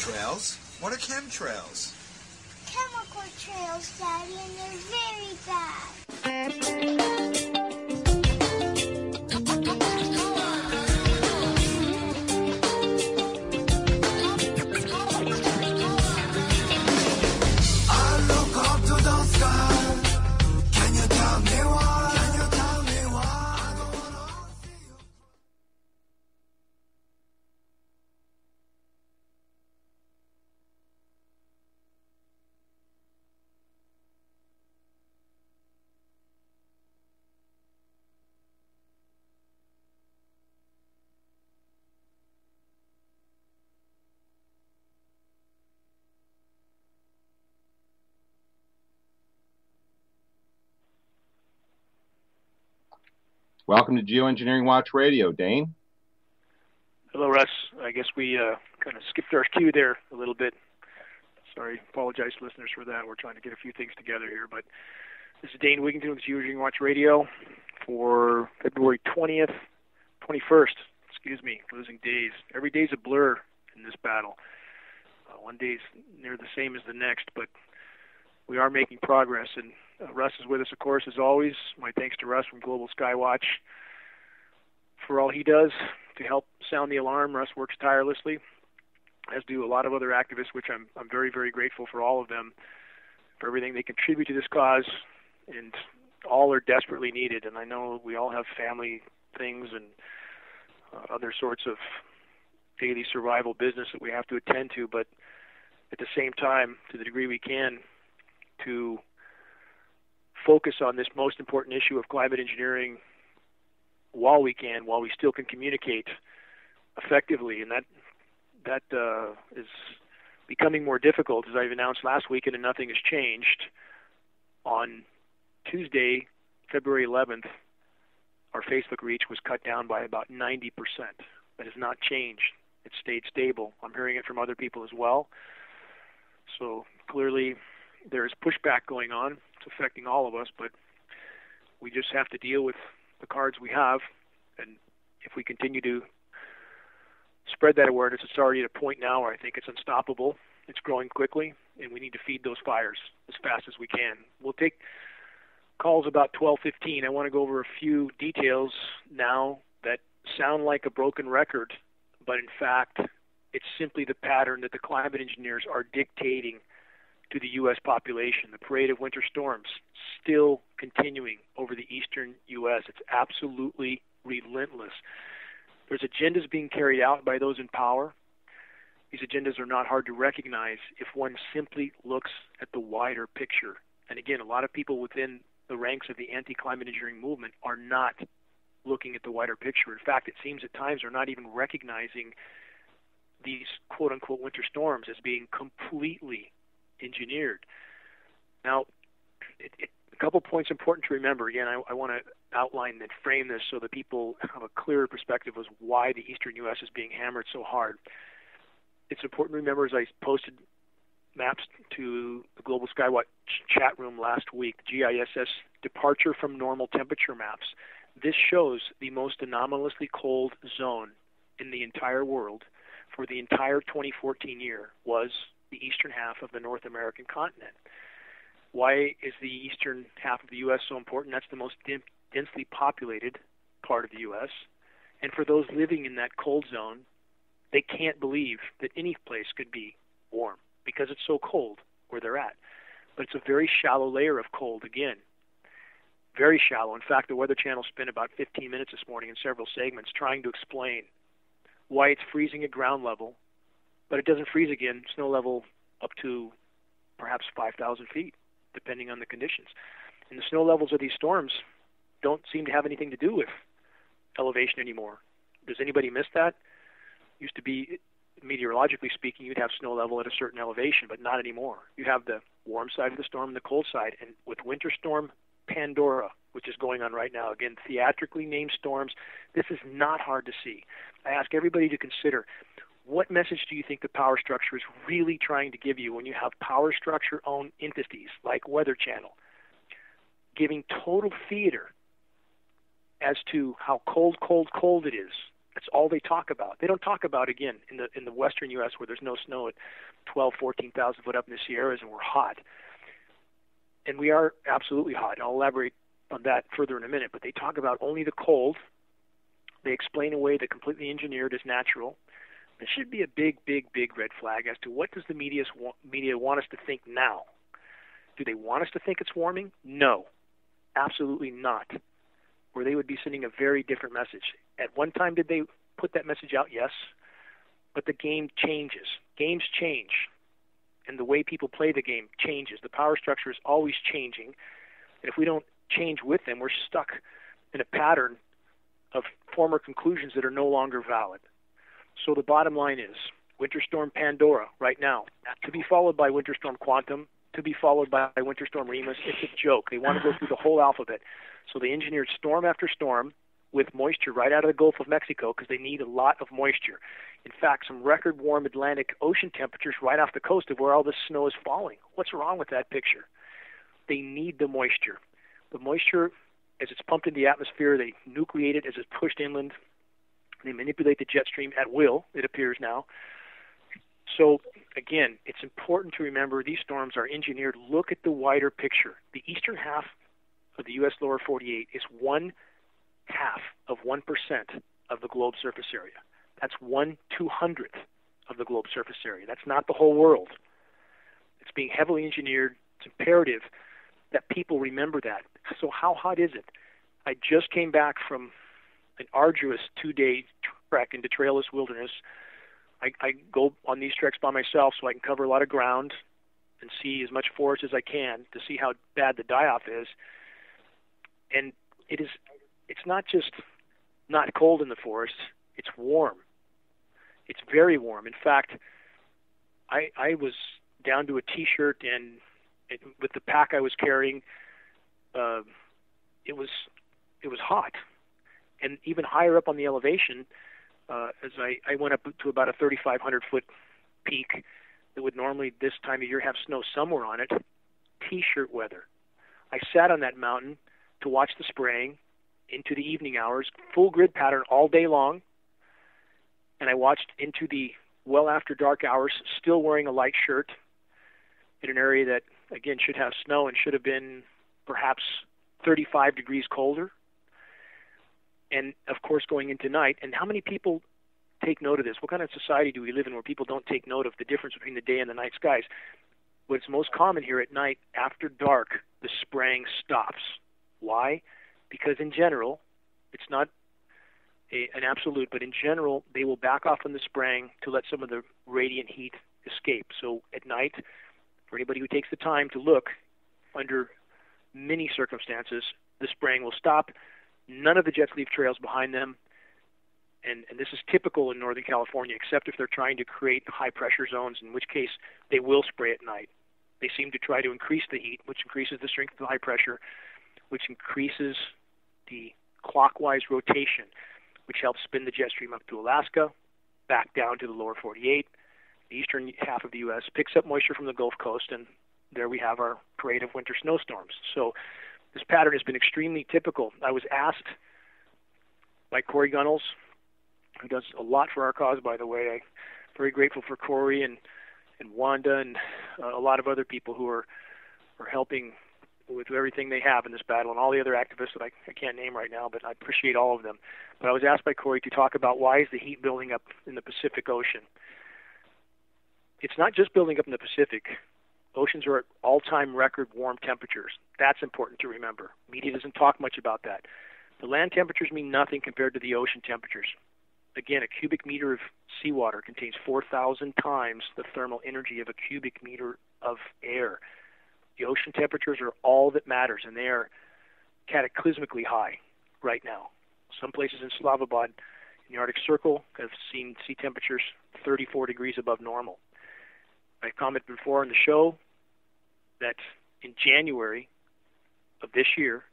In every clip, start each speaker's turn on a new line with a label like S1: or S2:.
S1: Chemtrails? What are chemtrails?
S2: Chemical trails, Daddy, and they're very bad.
S3: I look up to the sky. Can you tell me why? Can you tell me why? I don't wanna see you.
S4: Welcome to GeoEngineering Watch Radio, Dane.
S5: Hello, Russ. I guess we kind of skipped our cue there a little bit. Sorry, apologize, listeners, for that. We're trying to get a few things together here. But this is Dane Wigington with GeoEngineering Watch Radio for February 21st, losing days. Every day's a blur in this battle. One day's near the same as the next, but we are making progress, and Russ is with us, of course, as always. My thanks to Russ from Global Skywatch for all he does to help sound the alarm. Russ works tirelessly, as do a lot of other activists, which I'm very, very grateful for all of them, for everything they contribute to this cause, and all are desperately needed. And I know we all have family things and other sorts of daily survival business that we have to attend to, but at the same time, to the degree we can, to focus on this most important issue of climate engineering while we still can communicate effectively, and that is becoming more difficult, as I've announced last week, and nothing has changed. On Tuesday, February 11th, our Facebook reach was cut down by about 90%. That has not changed. It stayed stable. I'm hearing it from other people as well. So clearly there's pushback going on. It's affecting all of us, but we just have to deal with the cards we have. And if we continue to spread that awareness, it's already at a point now where I think it's unstoppable. It's growing quickly, and we need to feed those fires as fast as we can. We'll take calls about 12:15. I want to go over a few details now that sound like a broken record, but in fact, it's simply the pattern that the climate engineers are dictating to the U.S. population. The parade of winter storms still continuing over the eastern U.S. It's absolutely relentless. There's agendas being carried out by those in power. These agendas are not hard to recognize if one simply looks at the wider picture. And again, a lot of people within the ranks of the anti-climate engineering movement are not looking at the wider picture. In fact, it seems at times they're not even recognizing these quote-unquote winter storms as being completely engineered. Now, a couple points important to remember. Again, I want to outline and frame this so that people have a clearer perspective as why the eastern U.S. is being hammered so hard. It's important to remember, as I posted maps to the Global Skywatch chat room last week, GISS departure from normal temperature maps. This shows the most anomalously cold zone in the entire world for the entire 2014 year was the eastern half of the North American continent. Why is the eastern half of the U.S. so important? That's the most densely populated part of the U.S. And for those living in that cold zone, they can't believe that any place could be warm because it's so cold where they're at. But it's a very shallow layer of cold again. Very shallow. In fact, the Weather Channel spent about 15 minutes this morning in several segments trying to explain why it's freezing at ground level, but it doesn't freeze again, snow level up to perhaps 5,000 feet, depending on the conditions. And the snow levels of these storms don't seem to have anything to do with elevation anymore. Does anybody miss that? Used to be, meteorologically speaking, you'd have snow level at a certain elevation, but not anymore. You have the warm side of the storm and the cold side. And with Winter Storm Pandora, which is going on right now, again, theatrically named storms, this is not hard to see. I ask everybody to consider, what message do you think the power structure is really trying to give you when you have power structure-owned entities like Weather Channel giving total theater as to how cold it is That's all they talk about. They don't talk about, again, in the western U.S. where there's no snow at 14,000 foot up in the Sierras and we're hot. And we are absolutely hot. I'll elaborate on that further in a minute. But they talk about only the cold. They explain away the completely engineered as natural. This should be a big, big, big red flag as to what does the media want us to think now. Do they want us to think it's warming? No, absolutely not. Or they would be sending a very different message. At one time, did they put that message out? Yes. But the game changes. Games change. And the way people play the game changes. The power structure is always changing. And if we don't change with them, we're stuck in a pattern of former conclusions that are no longer valid. So the bottom line is Winter Storm Pandora right now, to be followed by Winter Storm Quantum, to be followed by Winter Storm Remus. It's a joke. They want to go through the whole alphabet. So they engineered storm after storm with moisture right out of the Gulf of Mexico because they need a lot of moisture. In fact, some record warm Atlantic Ocean temperatures right off the coast of where all this snow is falling. What's wrong with that picture? They need the moisture. The moisture, as it's pumped into the atmosphere, they nucleate it as it's pushed inland. They manipulate the jet stream at will, it appears now. So, again, it's important to remember these storms are engineered. Look at the wider picture. The eastern half of the U.S. lower 48 is 1/2 of 1% of the globe's surface area. That's 1/200th of the globe's surface area. That's not the whole world. It's being heavily engineered. It's imperative that people remember that. So how hot is it? I just came back from an arduous 2-day trek into trailless wilderness. I go on these treks by myself so I can cover a lot of ground and see as much forest as I can to see how bad the die-off is. And it's not just not cold in the forest, it's warm. It's very warm. In fact, I was down to a T-shirt and with the pack I was carrying, it was hot. And even higher up on the elevation, as I went up to about a 3,500-foot peak that would normally this time of year have snow somewhere on it, T-shirt weather. I sat on that mountain to watch the spraying into the evening hours, full grid pattern all day long, and I watched into the well after dark hours, still wearing a light shirt in an area that, again, should have snow and should have been perhaps 35 degrees colder. And, of course, going into night. And how many people take note of this? What kind of society do we live in where people don't take note of the difference between the day and the night skies? What's most common here at night, after dark, the spraying stops. Why? Because in general, it's not an absolute, but in general, they will back off on the spraying to let some of the radiant heat escape. So at night, for anybody who takes the time to look, under many circumstances, the spraying will stop. None of the jets leave trails behind them, and this is typical in Northern California, except if they're trying to create high-pressure zones, in which case they will spray at night. They seem to try to increase the heat, which increases the strength of the high pressure, which increases the clockwise rotation, which helps spin the jet stream up to Alaska, back down to the lower 48, the eastern half of the U.S., picks up moisture from the Gulf Coast, and there we have our parade of winter snowstorms. So this pattern has been extremely typical. I was asked by Corey Gunnels, who does a lot for our cause, by the way. I'm very grateful for Corey and Wanda and a lot of other people who are helping with everything they have in this battle, and all the other activists that I can't name right now, but I appreciate all of them. But I was asked by Corey to talk about why is the heat building up in the Pacific Ocean. It's not just building up in the Pacific. Oceans are at all-time record warm temperatures. That's important to remember. Media doesn't talk much about that. The land temperatures mean nothing compared to the ocean temperatures. Again, a cubic meter of seawater contains 4,000 times the thermal energy of a cubic meter of air. The ocean temperatures are all that matters, and they are cataclysmically high right now. Some places in Slavobod, in the Arctic Circle, have seen sea temperatures 34 degrees above normal. I've commented before on the show that in January of this year,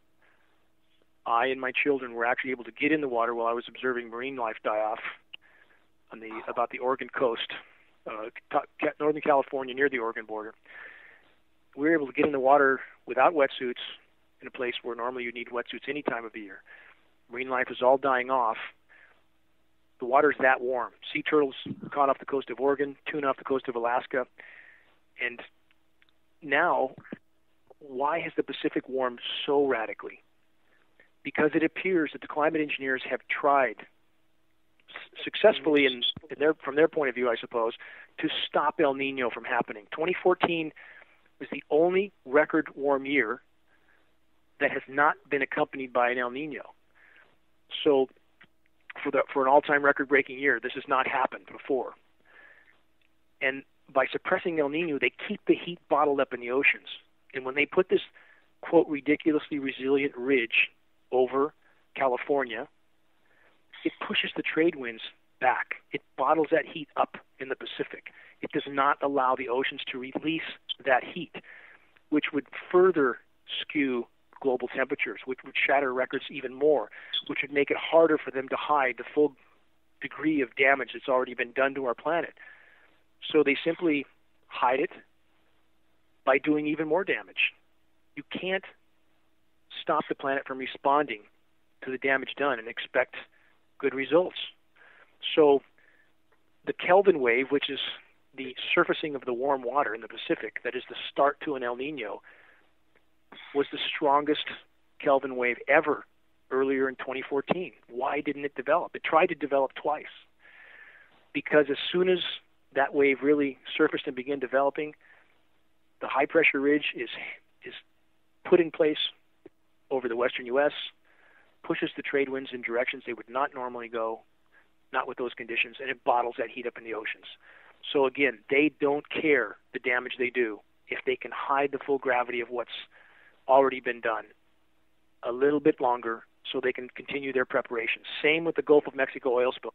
S5: I and my children were actually able to get in the water while I was observing marine life die-off on about the Oregon coast, Northern California, near the Oregon border. We were able to get in the water without wetsuits in a place where normally you need wetsuits any time of the year. Marine life is all dying off. The water's that warm. Sea turtles caught off the coast of Oregon, tuna off the coast of Alaska. And now, why has the Pacific warmed so radically? Because it appears that the climate engineers have tried successfully, from their point of view, I suppose, to stop El Nino from happening. 2014 was the only record warm year that has not been accompanied by an El Nino. So for an all-time record-breaking year, this has not happened before. And by suppressing El Nino, they keep the heat bottled up in the oceans. And when they put this, quote, ridiculously resilient ridge over California, it pushes the trade winds back. It bottles that heat up in the Pacific. It does not allow the oceans to release that heat, which would further skew global temperatures, which would shatter records even more, which would make it harder for them to hide the full degree of damage that's already been done to our planet. So they simply hide it by doing even more damage. You can't stop the planet from responding to the damage done and expect good results. So the Kelvin wave, which is the surfacing of the warm water in the Pacific, that is the start to an El Nino, was the strongest Kelvin wave ever earlier in 2014. Why didn't it develop? It tried to develop twice. Because as soon as that wave really surfaced and began developing, the high-pressure ridge is put in place over the western U.S., pushes the trade winds in directions they would not normally go, not with those conditions, and it bottles that heat up in the oceans. So again, they don't care the damage they do if they can hide the full gravity of what's already been done a little bit longer so they can continue their preparations. Same with the Gulf of Mexico oil spill.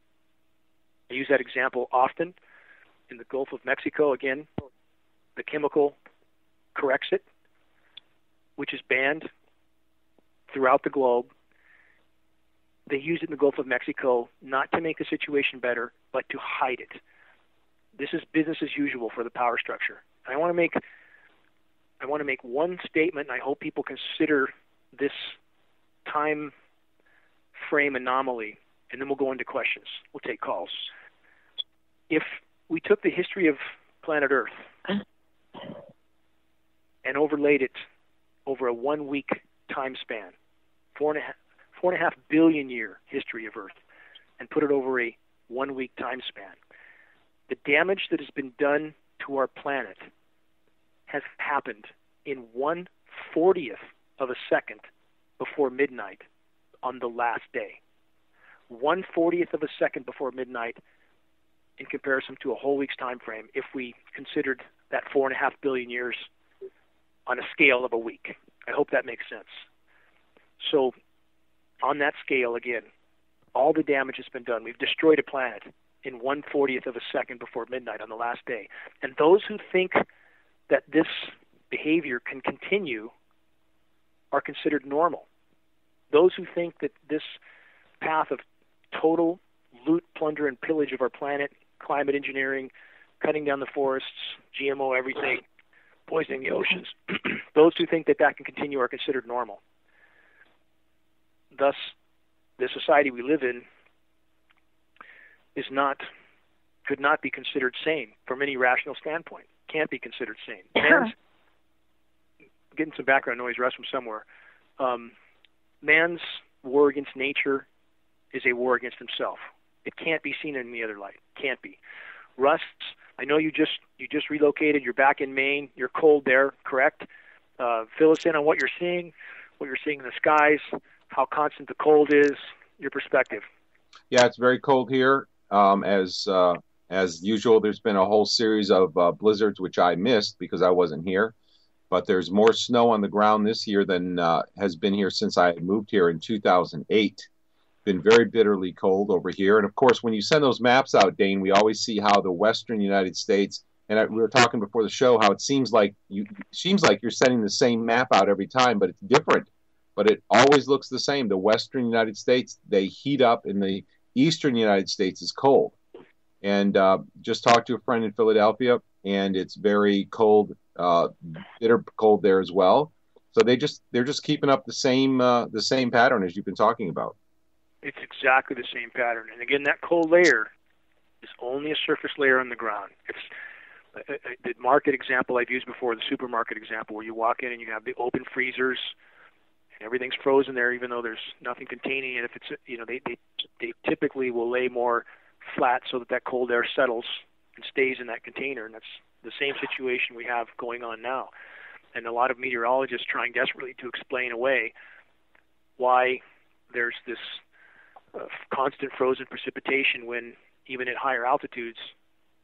S5: I use that example often. In the Gulf of Mexico, again, the chemical corrects it, which is banned throughout the globe. They use it in the Gulf of Mexico not to make the situation better, but to hide it. This is business as usual for the power structure. And I want to make one statement, and I hope people consider this time frame anomaly, and then we'll go into questions. We'll take calls. If we took the history of planet Earth and overlaid it over a 1 week time span, 4.5 billion year history of Earth, and put it over a 1 week time span, the damage that has been done to our planet has happened in 1/40th of a second before midnight on the last day. 1/40th of a second before midnight in comparison to a whole week's time frame if we considered that 4.5 billion years on a scale of a week. I hope that makes sense. So on that scale, again, all the damage has been done. We've destroyed a planet in 1/40th of a second before midnight on the last day. And those who think that this behavior can continue are considered normal. Those who think that this path of total loot, plunder, and pillage of our planet, climate engineering, cutting down the forests, GMO everything, poisoning the oceans, those who think that that can continue are considered normal. Thus, the society we live in could not be considered sane from any rational standpoint. Can't be considered sane. Man's getting some background noise, Russ, from somewhere. Man's war against nature is a war against himself. It can't be seen in any other light. Can't be. Russ, I know you just relocated. You're back in Maine. You're cold there, correct? Fill us in on what you're seeing in the skies, how constant the cold is, your perspective.
S4: Yeah, it's very cold here. As usual, there's been a whole series of blizzards, which I missed because I wasn't here. But there's more snow on the ground this year than has been here since I moved here in 2008. Been very bitterly cold over here. And of course, when you send those maps out, Dane, we always see how the western United States, and we were talking before the show, how it seems like you're sending the same map out every time, but it's different. But it always looks the same. The western United States, they heat up, and the eastern United States is cold. And just talked to a friend in Philadelphia, and it's very cold, bitter cold there as well. So they're just keeping up the same pattern as you've been talking about.
S5: It's exactly the same pattern. And again, that cold layer is only a surface layer on the ground. It's the market example I've used before, the supermarket example, where you walk in and you have the open freezers and everything's frozen there, even though there's nothing containing it. If it's, they typically will lay more flat so that cold air settles and stays in that container. And that's the same situation we have going on now. And a lot of meteorologists trying desperately to explain away why there's this constant frozen precipitation when even at higher altitudes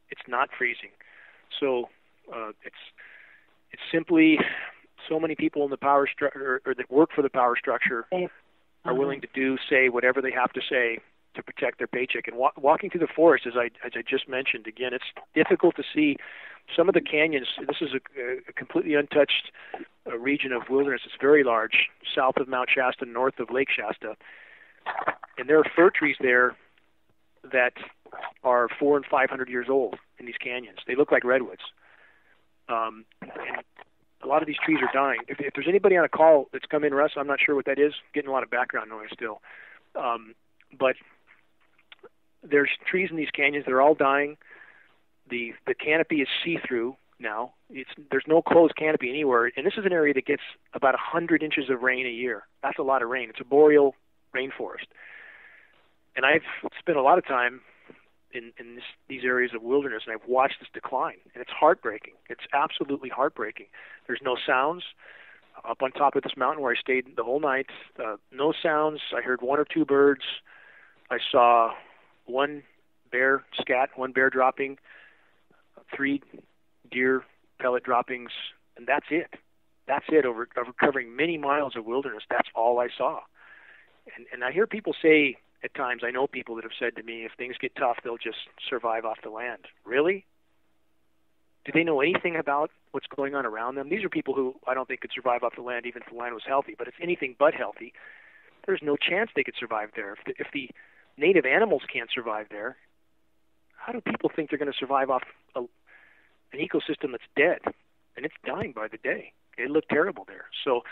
S5: it's not freezing. So it's simply so many people in the power structure or that work for the power structure are willing to say whatever they have to say to protect their paycheck. And walking through the forest, as I just mentioned, again, it's difficult to see some of the canyons. This is a completely untouched region of wilderness. It's very large, south of Mount Shasta, north of Lake Shasta. And there are fir trees there that are 400 and 500 years old in these canyons. They look like redwoods. And a lot of these trees are dying. If there's anybody on a call that's come in, Russ, I'm not sure what that is. Getting a lot of background noise still. But there's trees in these canyons. They're all dying. The canopy is see-through now. There's no closed canopy anywhere. And this is an area that gets about 100 inches of rain a year. That's a lot of rain. It's a boreal rainforest. And I've spent a lot of time in these areas of wilderness, and I've watched this decline, and it's heartbreaking. It's absolutely heartbreaking. There's no sounds. Up on top of this mountain where I stayed the whole night, no sounds. I heard one or two birds. I saw one bear scat, one bear dropping, 3 deer pellet droppings, and that's it. That's it over covering many miles of wilderness. That's all I saw. And I hear people say at times, I know people that have said to me, if things get tough, they'll just survive off the land. Really? Do they know anything about what's going on around them? These are people who I don't think could survive off the land even if the land was healthy, but it's anything but healthy. There's no chance they could survive there. If the native animals can't survive there, how do people think they're going to survive off an ecosystem that's dead? And it's dying by the day. It looked terrible there. So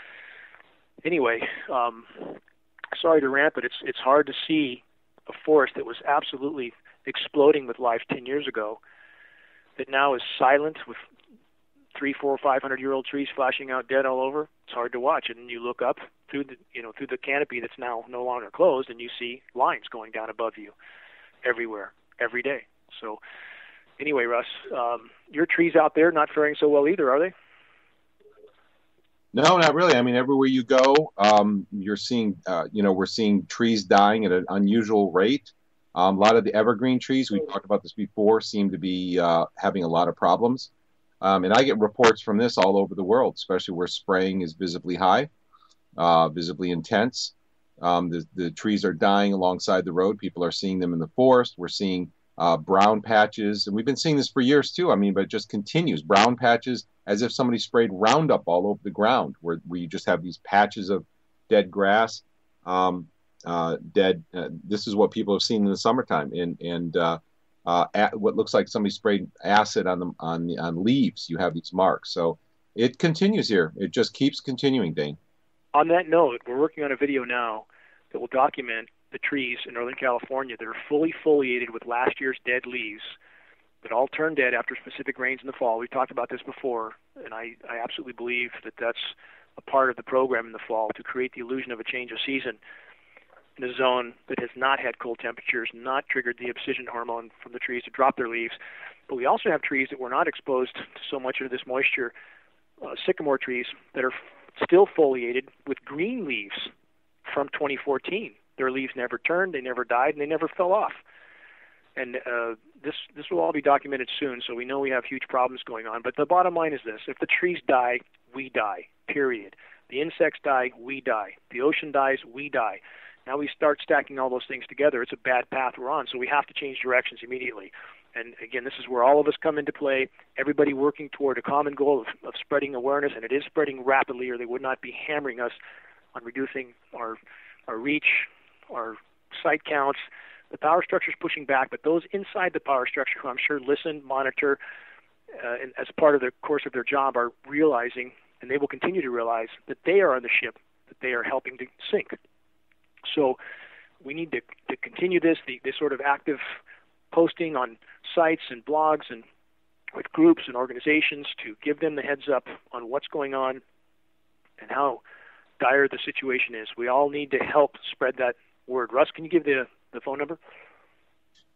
S5: anyway, sorry to rant, but it's hard to see a forest that was absolutely exploding with life 10 years ago that now is silent with 300, 400, 500-year-old trees flashing out dead all over. It's hard to watch. And you look up through the canopy that's now no longer closed, and you see lines going down above you everywhere, every day. So anyway, Russ, your trees out there not faring so well either, are they?
S4: No, not really. I mean, everywhere you go, you're seeing, we're seeing trees dying at an unusual rate. A lot of the evergreen trees, we talked about this before, seem to be having a lot of problems. And I get reports from this all over the world, especially where spraying is visibly high, visibly intense. The trees are dying alongside the road. People are seeing them in the forest. We're seeing brown patches. And we've been seeing this for years, too. I mean, but it just continues. Brown patches as if somebody sprayed Roundup all over the ground, where you just have these patches of dead grass. This is what people have seen in the summertime, and what looks like somebody sprayed acid on leaves. You have these marks, so it continues here. It just keeps continuing, Dane.
S5: On that note, we're working on a video now that will document the trees in Northern California that are fully foliated with last year's dead leaves that all turn dead after specific rains in the fall. We've talked about this before, and I absolutely believe that that's a part of the program in the fall to create the illusion of a change of season in a zone that has not had cold temperatures, not triggered the abscission hormone from the trees to drop their leaves. But we also have trees that were not exposed to so much of this moisture, sycamore trees that are still foliated with green leaves from 2014. Their leaves never turned, they never died, and they never fell off. And this will all be documented soon, so we know we have huge problems going on. But the bottom line is this. If the trees die, we die, period. The insects die, we die. The ocean dies, we die. Now we start stacking all those things together. It's a bad path we're on, so we have to change directions immediately. And again, this is where all of us come into play, everybody working toward a common goal of spreading awareness, and it is spreading rapidly, or they would not be hammering us on reducing our reach, our site counts. The power structure is pushing back, but those inside the power structure who I'm sure listen, monitor, and as part of the course of their job are realizing, and they will continue to realize, that they are on the ship that they are helping to sink. So we need to continue this sort of active posting on sites and blogs and with groups and organizations to give them the heads up on what's going on and how dire the situation is. We all need to help spread that word. Russ, can you give the phone number?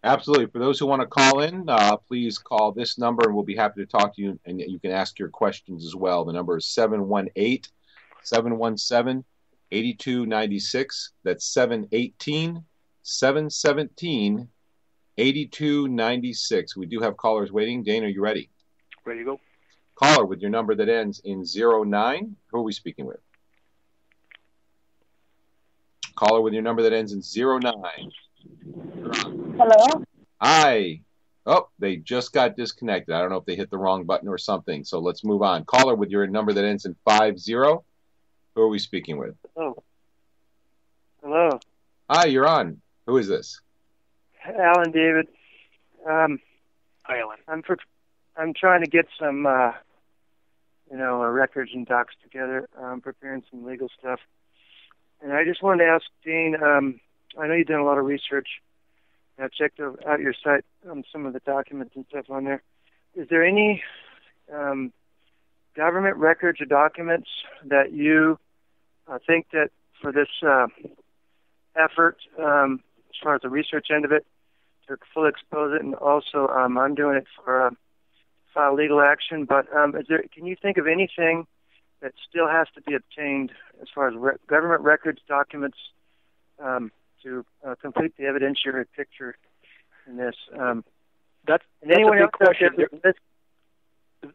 S4: Absolutely. For those who want to call in, please call this number, and we'll be happy to talk to you, and you can ask your questions as well. The number is 718-717-8296. That's 718-717-8296. We do have callers waiting. Dane, are you ready?
S5: Ready to go.
S4: Caller with your number that ends in 09. Who are we speaking with? Caller with your number that ends in 09.
S6: Hello?
S4: Hi. Oh, they just got disconnected. I don't know if they hit the wrong button or something. So let's move on. Caller with your number that ends in 50. Who are we speaking with?
S6: Oh. Hello.
S4: Hi, you're on. Who is this?
S6: Alan David.
S5: Hi, Alan.
S6: I'm trying to get some, records and docs together. I'm preparing some legal stuff. And I just wanted to ask Dane, I know you've done a lot of research. I've checked out your site, some of the documents and stuff on there. Is there any government records or documents that you think that for this effort, as far as the research end of it, to fully expose it, and also I'm doing it for file legal action, but can you think of anything that still has to be obtained as far as government records, documents, to complete the evidentiary picture in this?
S5: That's
S6: anyone
S5: a big
S6: else
S5: question.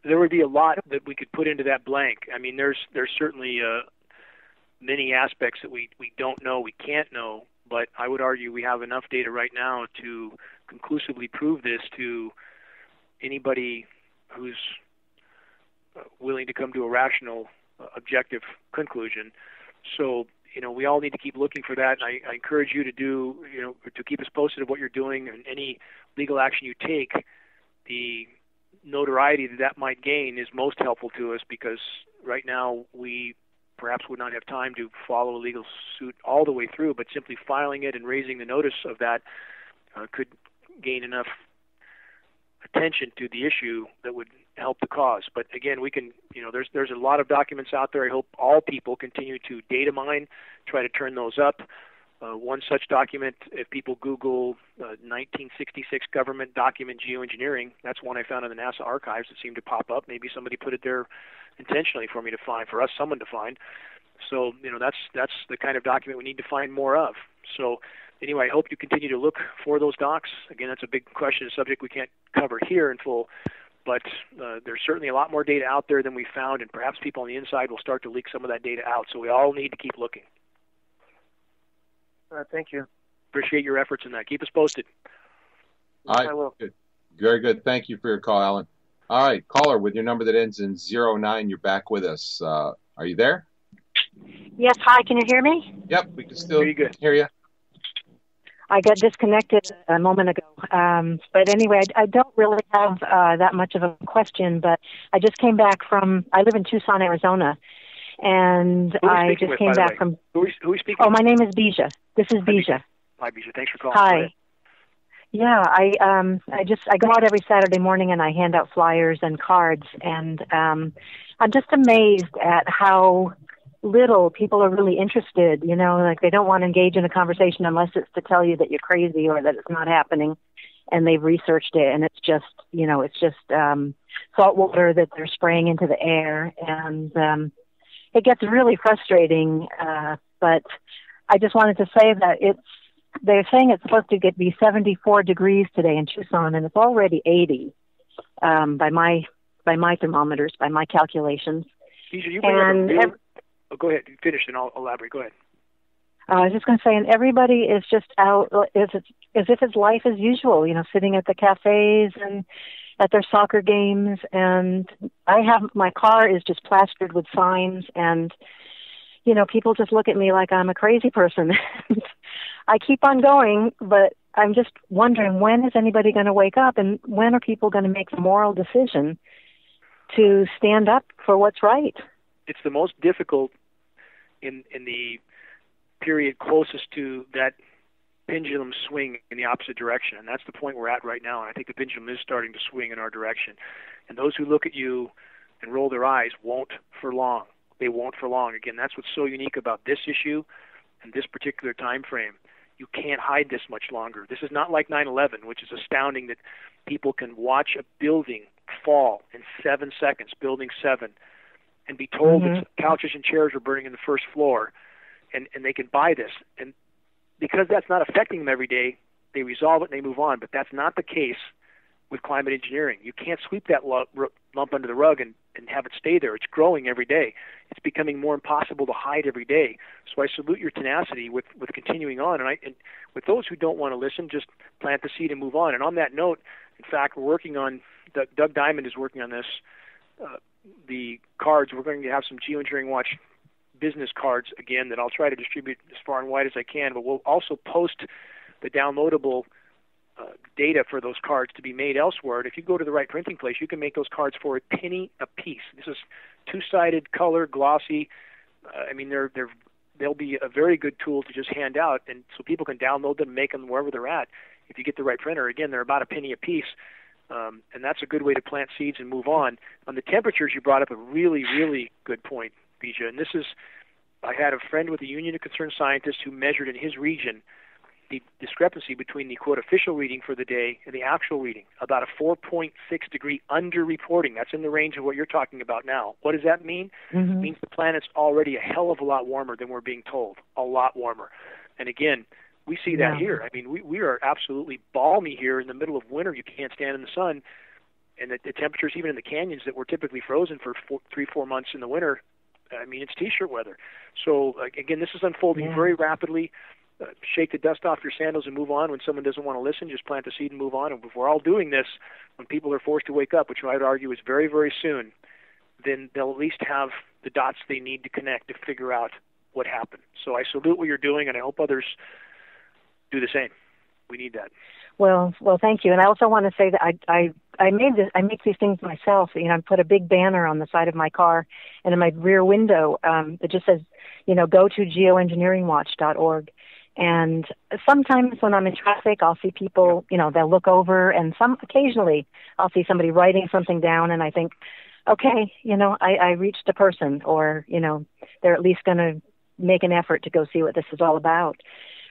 S5: There would be a lot that we could put into that blank. I mean, there's certainly many aspects that we don't know, we can't know, but I would argue we have enough data right now to conclusively prove this to anybody who's willing to come to a rational, objective conclusion. So, we all need to keep looking for that. And I encourage you to to keep us posted of what you're doing, and any legal action you take. The notoriety that might gain is most helpful to us, because right now we perhaps would not have time to follow a legal suit all the way through, but simply filing it and raising the notice of that could gain enough attention to the issue that would help the cause. But again, we can, there's a lot of documents out there. I hope all people continue to data mine, try to turn those up. One such document, if people Google 1966 government document GeoEngineering, that's one I found in the NASA archives that seemed to pop up. Maybe somebody put it there intentionally for me to find, for us, someone to find. So, that's the kind of document we need to find more of. So anyway, I hope you continue to look for those docs. Again, that's a big question, a subject we can't cover here in full, but there's certainly a lot more data out there than we found, and perhaps people on the inside will start to leak some of that data out. So we all need to keep looking.
S6: Thank you.
S5: Appreciate your efforts in that. Keep us posted.
S4: All right.
S6: I will.
S4: Good. Very good. Thank you for your call, Alan. All right, caller with your number that ends in 09, you're back with us. Are you there?
S7: Yes, hi, can you hear me?
S4: Yep, we can still
S5: good.
S4: hear you.
S7: I got disconnected a moment ago. But anyway, I don't really have that much of a question, but I just came back I live in Tucson, Arizona, and I just came back from...
S5: Who are we speaking
S7: Oh, my name is Bija. This is Bija.
S5: Hi, Bija. Thanks for calling.
S7: Hi. Yeah, I go out every Saturday morning and I hand out flyers and cards, and I'm just amazed at how little people are really interested. Like they don't want to engage in a conversation unless it's to tell you that you're crazy or that it's not happening, and they've researched it, and it's just salt water that they're spraying into the air, and it gets really frustrating. But I just wanted to say that they're saying it's supposed to be 74 degrees today in Tucson, and it's already 80 by my thermometers, by my calculations.
S5: Bija, go ahead. Finish, and I'll elaborate. Go ahead.
S7: I was just going to say, and everybody is just out as if it's life as usual, sitting at the cafes and at their soccer games. And my car is just plastered with signs, and, people just look at me like I'm a crazy person. I keep on going, but I'm just wondering, when is anybody going to wake up, and when are people going to make the moral decision to stand up for what's right?
S5: It's the most difficult in the period closest to that pendulum swing in the opposite direction, and that's the point we're at right now. And I think the pendulum is starting to swing in our direction. And those who look at you and roll their eyes won't for long. They won't for long. Again, that's what's so unique about this issue and this particular time frame. You can't hide this much longer. This is not like 9/11, which is astounding that people can watch a building fall in 7 seconds, building 7, and be told that couches and chairs are burning in the first floor, and they can buy this. And because that's not affecting them every day, they resolve it and they move on. But that's not the case with climate engineering. You can't sweep that lump under the rug and have it stay there. It's growing every day. It's becoming more impossible to hide every day. So I salute your tenacity with continuing on. And with those who don't want to listen, just plant the seed and move on. And on that note, in fact, we're working on, Doug Diamond is working on this, the cards. We're going to have some GeoEngineering Watch business cards again that I'll try to distribute as far and wide as I can, but we'll also post the downloadable data for those cards to be made elsewhere. And if you go to the right printing place, you can make those cards for $0.01 a piece. This is two-sided, color, glossy. I mean, they'll be a very good tool to just hand out, and so people can download them, make them wherever they're at. If you get the right printer, again, they're about $0.01 a piece, and that's a good way to plant seeds and move on. On the temperatures, you brought up a really, really good point, Bija, and this is, I had a friend with a Union of Concerned Scientists who measured in his region the discrepancy between the, quote, official reading for the day and the actual reading, about a 4.6 degree under-reporting. That's in the range of what you're talking about now. What does that mean? It means the planet's already a hell of a lot warmer than we're being told, a lot warmer. And again, we see that here. I mean, we are absolutely balmy here in the middle of winter. You can't stand in the sun. And the temperatures, even in the canyons that were typically frozen for 3-4 months in the winter, I mean, it's T-shirt weather. So, again, this is unfolding very rapidly. Shake the dust off your sandals and move on. When someone doesn't want to listen, just plant the seed and move on. And if we're all doing this, when people are forced to wake up, which I would argue is very, very soon, then they'll at least have the dots they need to connect to figure out what happened. So I salute what you're doing, and I hope others do the same. We need that. Well,
S7: thank you. And I also want to say that I make these things myself. You know, I put a big banner on the side of my car, and in my rear window, it just says, go to geoengineeringwatch.org. And sometimes when I'm in traffic, I'll see people, they'll look over, and occasionally I'll see somebody writing something down, and I think, okay, I reached a person, or, they're at least going to make an effort to go see what this is all about.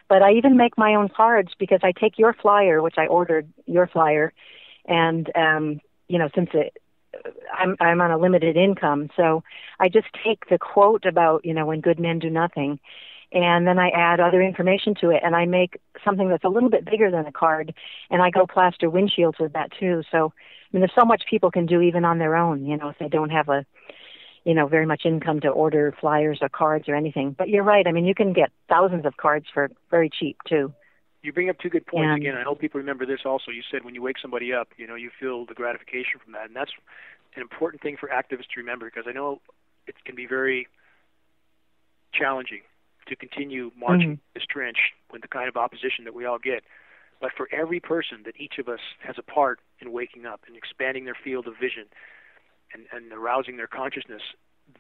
S7: But I even make my own cards because I take your flyer, which I ordered your flyer, and, since I'm on a limited income, so I just take the quote about, when good men do nothing, and then I add other information to it, and I make something that's a little bit bigger than a card, and I go plaster windshields with that too. So, there's so much people can do even on their own, if they don't have very much income to order flyers or cards or anything. But you're right. You can get thousands of cards for very cheap too.
S5: You bring up two good points. Again, I hope people remember this also. You said when you wake somebody up, you feel the gratification from that. And that's an important thing for activists to remember, because I know it can be very challenging to continue marching this trench with the kind of opposition that we all get. But for every person that each of us has a part in waking up and expanding their field of vision and arousing their consciousness,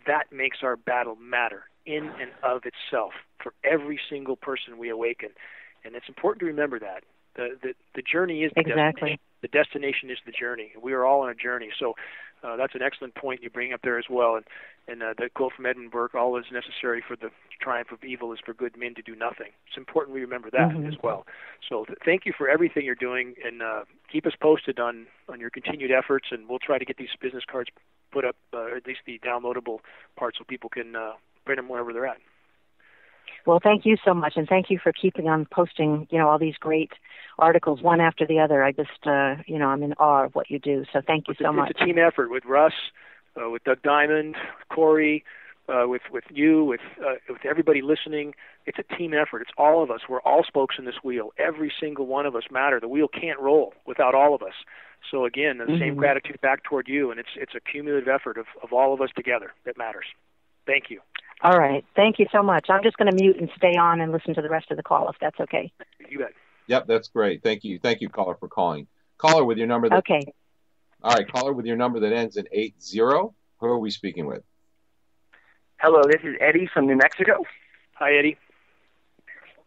S5: that makes our battle matter in and of itself for every single person we awaken. And it's important to remember that. The journey is the destination. The destination is the journey. We are all on a journey. So that's an excellent point you bring up there as well. And the quote from Edmund Burke, all is necessary for the triumph of evil is for good men to do nothing. It's important we remember that as well. So thank you for everything you're doing, and keep us posted on your continued efforts, and we'll try to get these business cards put up, or at least the downloadable parts, so people can print them wherever they're at.
S7: Well, thank you so much, and thank you for keeping on posting, all these great articles one after the other. I just, I'm in awe of what you do. So thank you so much.
S5: It's a team effort with Russ, with Doug Diamond, Corey, with you, with everybody listening. It's a team effort. It's all of us. We're all spokes in this wheel. Every single one of us matter. The wheel can't roll without all of us. So again, the same gratitude back toward you, and it's a cumulative effort of all of us together that matters. Thank you.
S7: All right. Thank you so much. I'm just going to mute and stay on and listen to the rest of the call, if that's okay.
S5: You bet.
S4: Yep, that's great. Thank you. Thank you, caller, for calling. Caller with your number.
S7: Okay.
S4: All right, caller with your number that ends in 80. Who are we speaking with?
S8: Hello, this is Eddie from New Mexico.
S5: Hi, Eddie.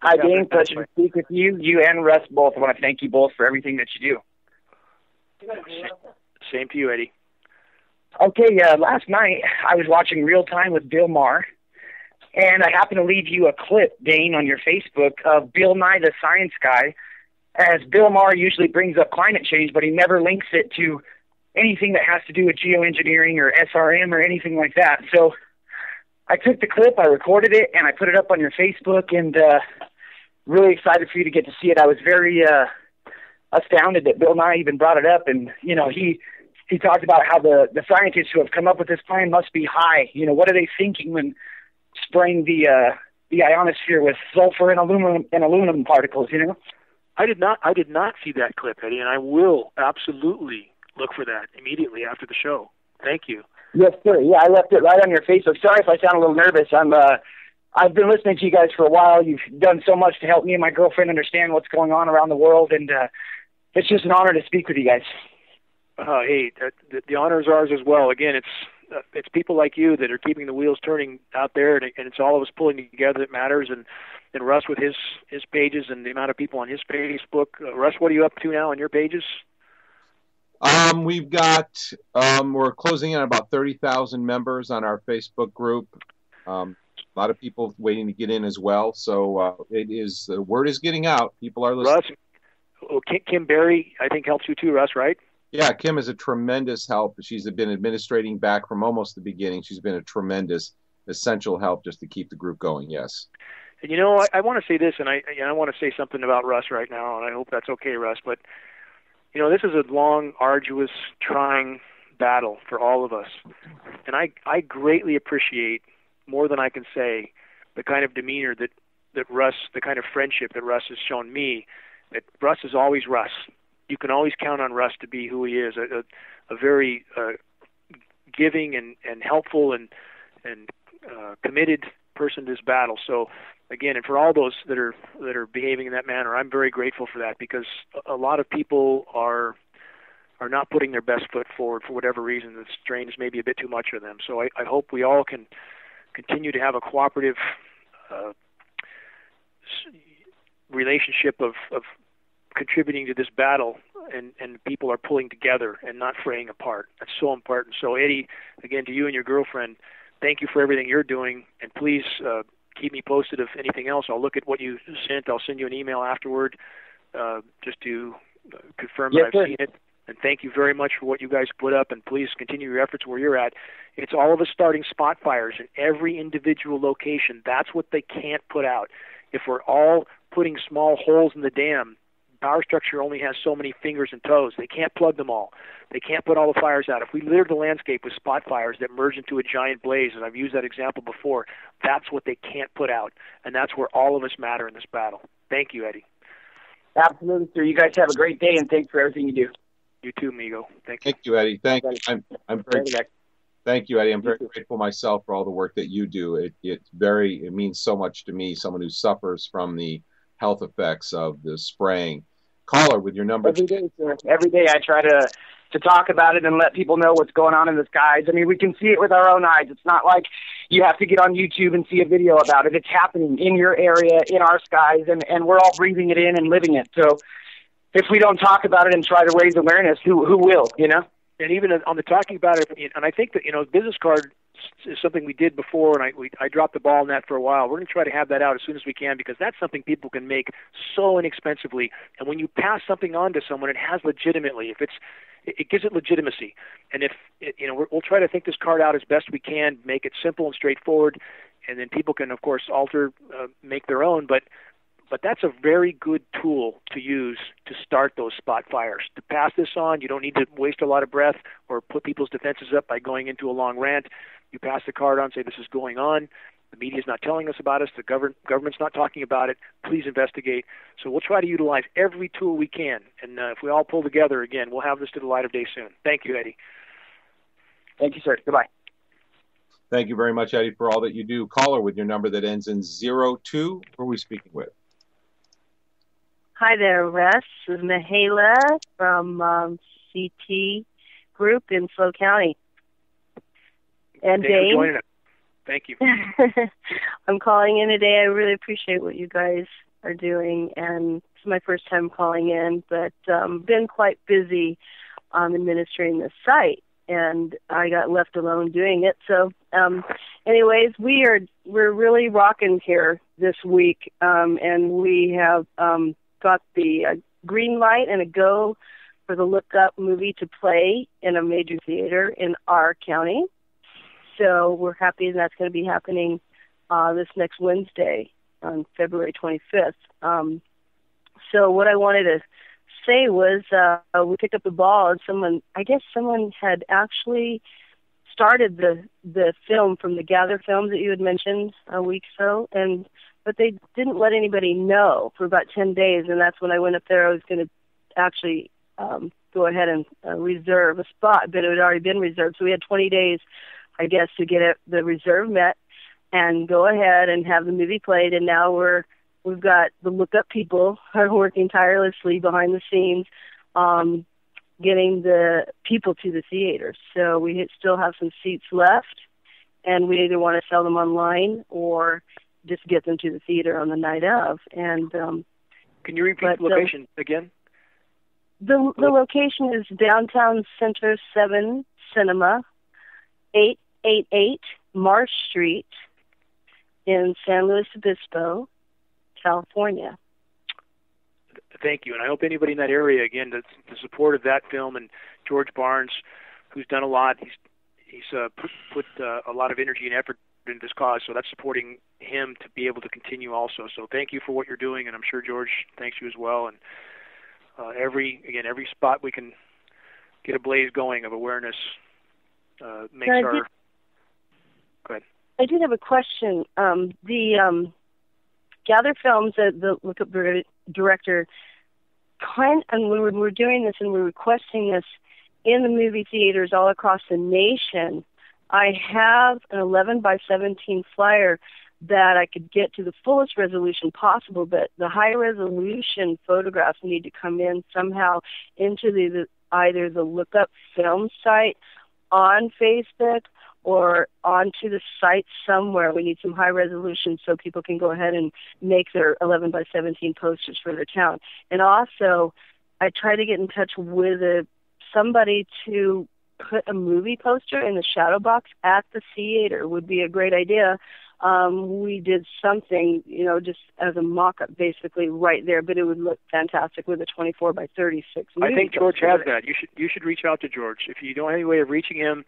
S8: Hi, Dane. Pleasure to speak with you. You and Russ both. I want to thank you both for everything that you do.
S5: Same to you, Eddie.
S8: Okay, last night I was watching Real Time with Bill Maher, and I happened to leave you a clip, Dane, on your Facebook of Bill Nye the Science Guy, as Bill Maher usually brings up climate change, but he never links it to anything that has to do with geoengineering or SRM or anything like that. So I took the clip, I recorded it, and I put it up on your Facebook, and really excited for you to get to see it. I was very astounded that Bill Nye even brought it up, and, you know, he talked about how the scientists who have come up with this plan must be high. You know, what are they thinking when spraying the ionosphere with sulfur and aluminum particles, you know?
S5: I did not see that clip, Eddie, and I will absolutely look for that immediately after the show. Thank you.
S8: Yes, sir. Yeah, I left it right on your Facebook. Sorry if I sound a little nervous. I've been listening to you guys for a while. You've done so much to help me and my girlfriend understand what's going on around the world, and it's just an honor to speak with you guys.
S5: Hey, the honor is ours as well. Again, it's people like you that are keeping the wheels turning out there, and it's all of us pulling together that matters. And Russ with his pages and the amount of people on his Facebook. Russ, what are you up to now on your pages?
S4: We've got we're closing in on about 30,000 members on our Facebook group. A lot of people waiting to get in as well. So the word is getting out. People are listening.
S5: Russ, Kim Berry, I think helps you too, Russ, right?
S4: Yeah, Kim is a tremendous help. She's been administrating back from almost the beginning. She's been a tremendous, essential help just to keep the group going. Yes.
S5: And you know, I want to say this, and I want to say something about Russ right now, and I hope that's okay, Russ. But you know, this is a long, arduous, trying battle for all of us, and I greatly appreciate, more than I can say, the kind of demeanor that Russ, the kind of friendship that Russ has shown me. That Russ is always Russ. You can always count on Russ to be who he is, a very giving and helpful and committed person to this battle. So again, and for all those that are behaving in that manner, I'm very grateful for that, because a lot of people are not putting their best foot forward for whatever reason. The strain is maybe a bit too much for them. So I hope we all can continue to have a cooperative relationship of contributing to this battle, and people are pulling together and not fraying apart. That's so important. So Eddie, again, to you and your girlfriend, thank you for everything you're doing, and please keep me posted of anything else. I'll look at what you sent. I'll send you an email afterward just to confirm that I've seen it. And thank you very much for what you guys put up, and please continue your efforts where you're at. It's all of us starting spot fires in every individual location. That's what they can't put out. If we're all putting small holes in the dam, power structure only has so many fingers and toes. They can't plug them all. They can't put all the fires out. If we litter the landscape with spot fires that merge into a giant blaze, and I've used that example before, that's what they can't put out, and that's where all of us matter in this battle. Thank you, Eddie.
S8: Absolutely, sir. You guys have a great day, and thanks for everything you do.
S5: You too, Migo. Thank you.
S4: Thank you, Eddie. Thank you. Thank you, Eddie. I'm very grateful myself for all the work that you do. It means so much to me, someone who suffers from the health effects of the spraying. Caller with your number.
S8: Every day, sir. Every day I try to talk about it and let people know what's going on in the skies. I mean, we can see it with our own eyes. It's not like you have to get on YouTube and see a video about it. It's happening in your area, in our skies, and we're all breathing it in and living it. So if we don't talk about it and try to raise awareness, who will, you know?
S5: And even on the talking about it, and I think that, you know, business card is something we did before, and I dropped the ball on that for a while. We're going to try to have that out as soon as we can, because that's something people can make so inexpensively. And when you pass something on to someone, it has legitimately. It gives it legitimacy. And we'll try to think this card out as best we can, make it simple and straightforward, and then people can, of course, make their own. But that's a very good tool to use to start those spot fires. To pass this on, you don't need to waste a lot of breath or put people's defenses up by going into a long rant. You pass the card on, say this is going on. The media's not telling us about us. The government's not talking about it. Please investigate. So we'll try to utilize every tool we can. And if we all pull together, again, we'll have this to the light of day soon. Thank you, Eddie.
S8: Thank you, sir. Goodbye.
S4: Thank you very much, Eddie, for all that you do. Caller with your number that ends in 02. Who are we speaking with?
S9: Hi there, Russ. This is Mihaela from CT Group in Slow County. And
S5: Thanks
S9: Dane.
S5: for joining us. Thank you.
S9: I'm calling in today. I really appreciate what you guys are doing, and it's my first time calling in, but been quite busy administering the site, and I got left alone doing it. So, anyways, we're really rocking here this week, and we have got the green light and a go for the Look Up movie to play in a major theater in our county. So we're happy that's going to be happening this next Wednesday on February 25th. So what I wanted to say was we picked up the ball, and someone had actually started the film from the Gather Films that you had mentioned a week ago, but they didn't let anybody know for about 10 days, and that's when I went up there. I was going to actually go ahead and reserve a spot, but it had already been reserved, so we had 20 days, I guess, to get the reserve met and go ahead and have the movie played. And now we've got the Look Up people are working tirelessly behind the scenes, getting the people to the theater. So we still have some seats left, and we either want to sell them online or just get them to the theater on the night of. And
S5: can you repeat the location again?
S9: The location is Downtown Center 7 Cinema, 888 Marsh Street in San Luis Obispo, California.
S5: Thank you, and I hope anybody in that area, again, the support of that film, and George Barnes, who's done a lot, he's put a lot of energy and effort into this cause, so that's supporting him to be able to continue also. So thank you for what you're doing, and I'm sure George thanks you as well. And every spot we can get a blaze going of awareness makes our... Go ahead.
S9: I did have a question. The Gather Films, the Look Up director, and when we're doing this and we're requesting this in the movie theaters all across the nation, I have an 11 by 17 flyer that I could get to the fullest resolution possible, but the high resolution photographs need to come in somehow into either the Look Up Film site on Facebook or onto the site somewhere. We need some high resolution so people can go ahead and make their 11 by 17 posters for their town. And also, I try to get in touch with somebody to put a movie poster in the shadow box at the theater. Would be a great idea. We did something, just as a mock-up, basically right there, but it would look fantastic with a 24 by 36 movie
S5: I think George
S9: poster.
S5: has that. You should reach out to George. If you don't have any way of reaching him,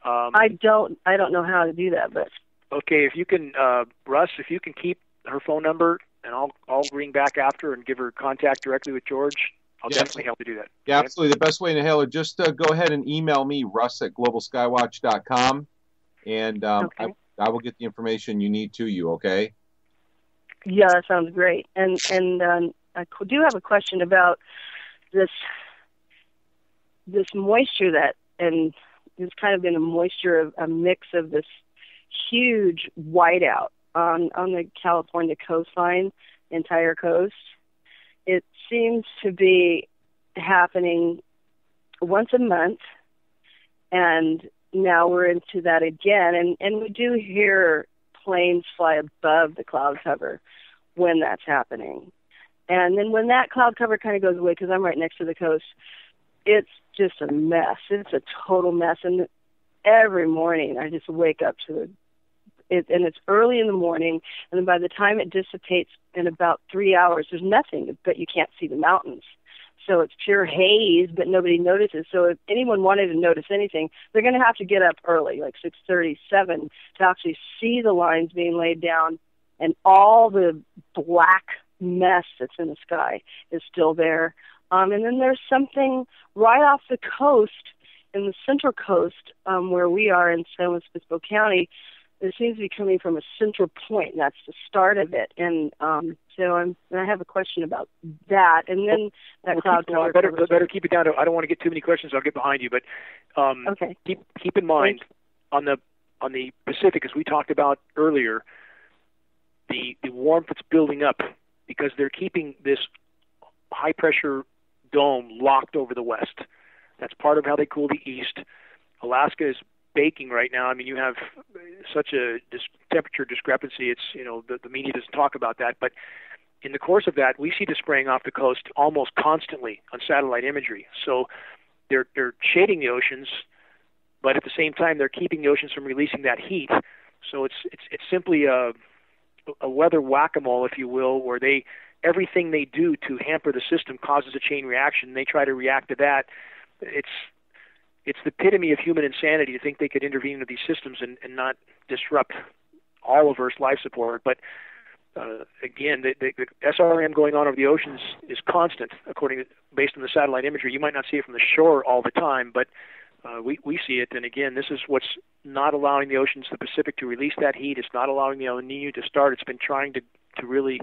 S9: I don't know how to do that, but
S5: okay. If you can, Russ, if you can keep her phone number, and I'll ring back after and give her contact directly with George. I'll definitely help you do that.
S4: Yeah,
S5: okay?
S4: Absolutely. The best way to handle it, just go ahead and email me, russ@globalskywatch.com, and
S9: okay.
S4: I will get the information you need to you. Okay.
S9: Yeah, that sounds great. And I do have a question about this moisture and it's kind of been a mix of this huge whiteout on the California coastline, entire coast. It seems to be happening once a month, and now we're into that again. And we do hear planes fly above the cloud cover when that's happening. And then when that cloud cover kind of goes away, because I'm right next to the coast, it's just a mess. It's a total mess. And every morning I just wake up to it, and it's early in the morning, and then by the time it dissipates in about 3 hours, there's nothing, but you can't see the mountains. So it's pure haze, but nobody notices. So if anyone wanted to notice anything, they're going to have to get up early, like 6:37, to actually see the lines being laid down, and all the black mess that's in the sky is still there. And then there's something right off the coast, in the central coast, where we are in San Luis Obispo County. It seems to be coming from a central point, and that's the start of it. And so I have a question about that. And then that cloud cover.
S5: Better keep it down to. I don't want to get too many questions. I'll get behind you, but
S9: okay.
S5: Keep in mind on the Pacific, as we talked about earlier, the warmth that's building up because they're keeping this high pressure dome locked over the west. That's part of how they cool the east. Alaska is baking right now. I mean, you have such a temperature discrepancy. It's the media doesn't talk about that, but in the course of that, we see the spraying off the coast almost constantly on satellite imagery. So they're shading the oceans, but at the same time they're keeping the oceans from releasing that heat. So it's simply a weather whack-a-mole, if you will, where everything they do to hamper the system causes a chain reaction. They try to react to that. It's the epitome of human insanity to think they could intervene into these systems and not disrupt all of Earth's life support. But again, the SRM going on over the oceans is constant, based on the satellite imagery. You might not see it from the shore all the time, but we see it. And again, this is what's not allowing the oceans, the Pacific, to release that heat. It's not allowing the El Nino to start. It's been trying to really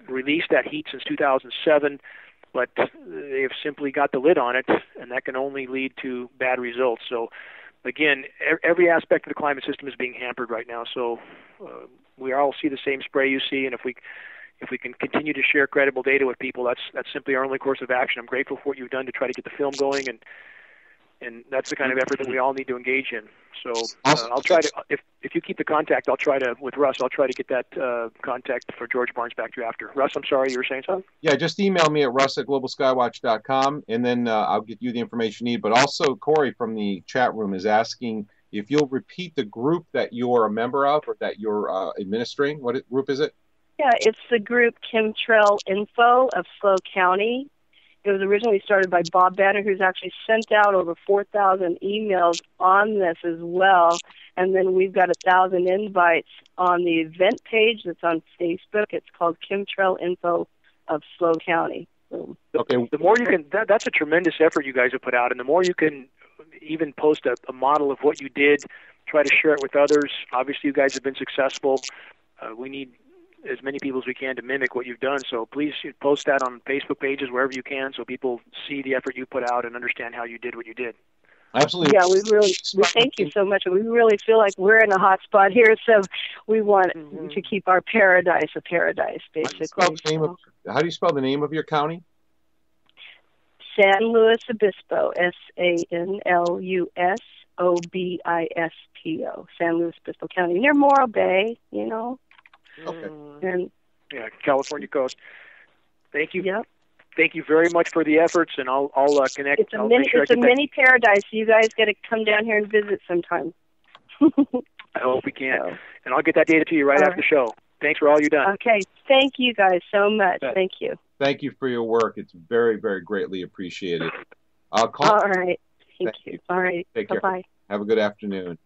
S5: release that heat since 2007, but they have simply got the lid on it, and that can only lead to bad results. So again, every aspect of the climate system is being hampered right now. So we all see the same spray you see, and if we can continue to share credible data with people, that's simply our only course of action. I'm grateful for what you've done to try to get the film going, and that's the kind of effort that we all need to engage in. So I'll try to, if you keep the contact, with Russ, I'll try to get that contact for George Barnes back to you after. Russ, I'm sorry, you were saying something?
S4: Yeah, just email me at russ@globalskywatch.com, and then I'll get you the information you need. But also, Corey from the chat room is asking if you'll repeat the group that you're a member of or that you're administering. What group is it?
S9: Yeah, it's the group Chemtrail Info of SLO County. It was originally started by Bob Banner, who's actually sent out over 4,000 emails on this as well. And then we've got 1,000 invites on the event page that's on Facebook. It's called Chemtrail Info of SLO County.
S4: Okay.
S5: The more you can, that's a tremendous effort you guys have put out. And the more you can even post a model of what you did, try to share it with others. Obviously, you guys have been successful. We need as many people as we can to mimic what you've done. So please post that on Facebook pages, wherever you can, so people see the effort you put out and understand how you did what you did.
S4: Absolutely.
S9: Yeah, we thank you so much. We really feel like we're in a hot spot here, so we want to keep our paradise a paradise, basically.
S4: How do you spell the name of your county?
S9: San Luis Obispo, SanLuisobispo, San Luis Obispo County, near Morro Bay, you know.
S4: Okay.
S9: And
S5: California coast. Thank you.
S9: Yep.
S5: Thank you very much for the efforts, and I'll connect.
S9: It's a mini paradise. You guys got to come down here and visit sometime.
S5: I hope we can, and I'll get that data to you right after the show. Thanks for all you've done.
S9: Okay. Thank you guys so much. Thank you.
S4: Thank you for your work. It's very, very greatly appreciated.
S9: All right. Thank you. All right.
S4: Take care.
S9: Bye-bye.
S4: Have a good afternoon.